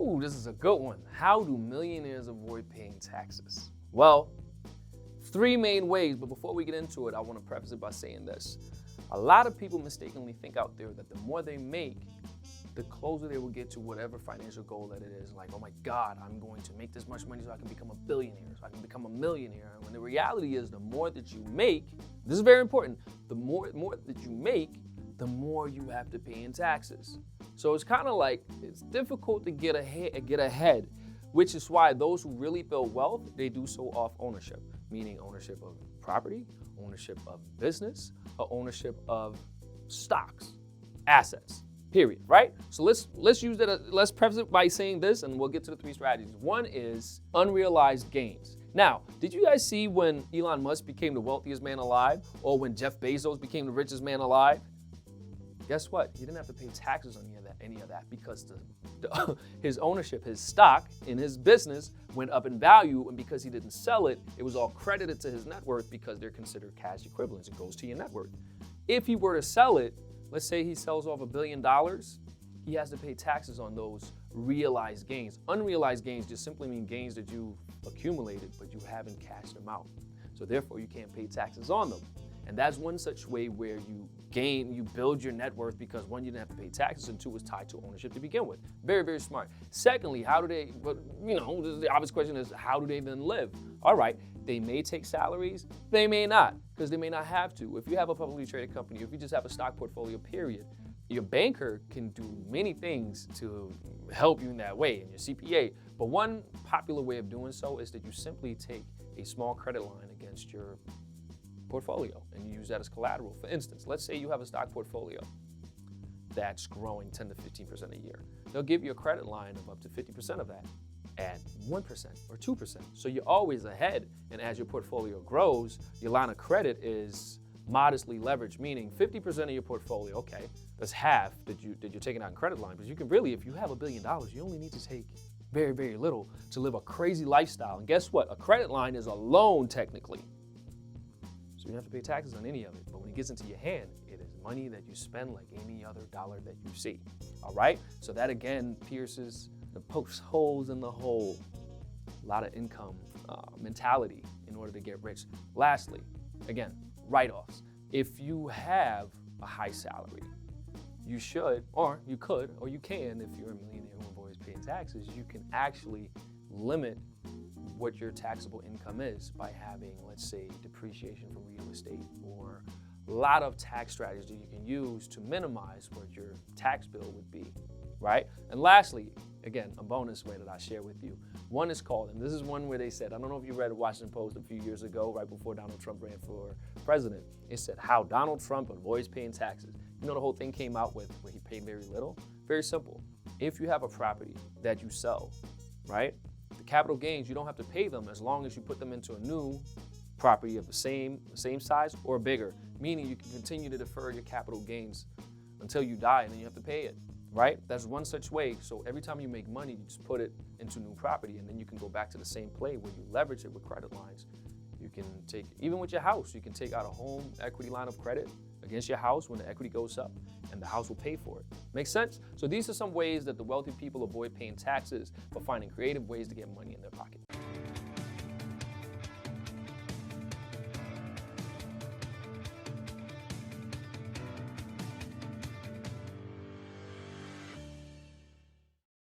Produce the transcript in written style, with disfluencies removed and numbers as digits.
Ooh, this is a good one. How do millionaires avoid paying taxes? Well, three main ways, but before we get into it, I want to preface it by saying this. A lot of people mistakenly think out there that the more they make, the closer they will get to whatever financial goal that it is. Like, oh my God, I'm going to make this much money so I can become a billionaire, so I can become a millionaire. When the reality is, the more that you make, this is very important, the more that you make, the more you have to pay in taxes. So it's kind of like, it's difficult to get ahead, which is why those who really build wealth, they do so off ownership, meaning ownership of property, ownership of business, or ownership of stocks, assets. Period, right? So let's use that. Let's preface it by saying this, and we'll get to the three strategies. One is unrealized gains. Now, did you guys see when Elon Musk became the wealthiest man alive, or when Jeff Bezos became the richest man alive? Guess what? He didn't have to pay taxes on any of that because his ownership, his stock in his business went up in value, and because he didn't sell it, it was all credited to his net worth because they're considered cash equivalents. It goes to your net worth. If he were to sell it, let's say he sells off $1 billion, he has to pay taxes on those realized gains. Unrealized gains just simply mean gains that you accumulated, but you haven't cashed them out. So therefore, you can't pay taxes on them. And that's one such way where you build your net worth because one, you didn't have to pay taxes, and two, it's tied to ownership to begin with. Very, very smart. Secondly, the obvious question is, how do they then live? All right, they may take salaries, they may not, because they may not have to. If you have a publicly traded company, if you just have a stock portfolio, period, your banker can do many things to help you in that way, and your CPA. But one popular way of doing so is that you simply take a small credit line against your portfolio and you use that as collateral. For instance, let's say you have a stock portfolio that's growing 10 to 15% a year. They'll give you a credit line of up to 50% of that at 1% or 2%. So you're always ahead, and as your portfolio grows, your line of credit is modestly leveraged, meaning 50% of your portfolio, okay, that's half that you're taking out in credit line, but you can really, if you have $1 billion, you only need to take very, very little to live a crazy lifestyle. And guess what? A credit line is a loan technically. So you don't have to pay taxes on any of it, but when it gets into your hand, it is money that you spend like any other dollar that you see, all right? So that again pokes holes in the hole. A lot of income mentality in order to get rich. Lastly, again, write-offs. If you have a high salary, you should, or you could, or you can, if you're a millionaire who avoids paying taxes, you can actually limit what your taxable income is by having, let's say, depreciation from real estate, or a lot of tax strategies that you can use to minimize what your tax bill would be, right? And lastly, again, a bonus way that I share with you. One is called, and this is one where they said, I don't know if you read the Washington Post a few years ago, right before Donald Trump ran for president. It said how Donald Trump avoids paying taxes. You know, the whole thing came out with where he paid very little. Very simple. If you have a property that you sell, right? The capital gains, you don't have to pay them as long as you put them into a new property of the same size or bigger, meaning you can continue to defer your capital gains until you die, and then you have to pay it, right? That's one such way. So every time you make money, you just put it into new property, and then you can go back to the same play where you leverage it with credit lines. You can take, even with your house, you can take out a home equity line of credit against your house when the equity goes up, and the house will pay for it. Make sense? So these are some ways that the wealthy people avoid paying taxes by finding creative ways to get money in their pocket.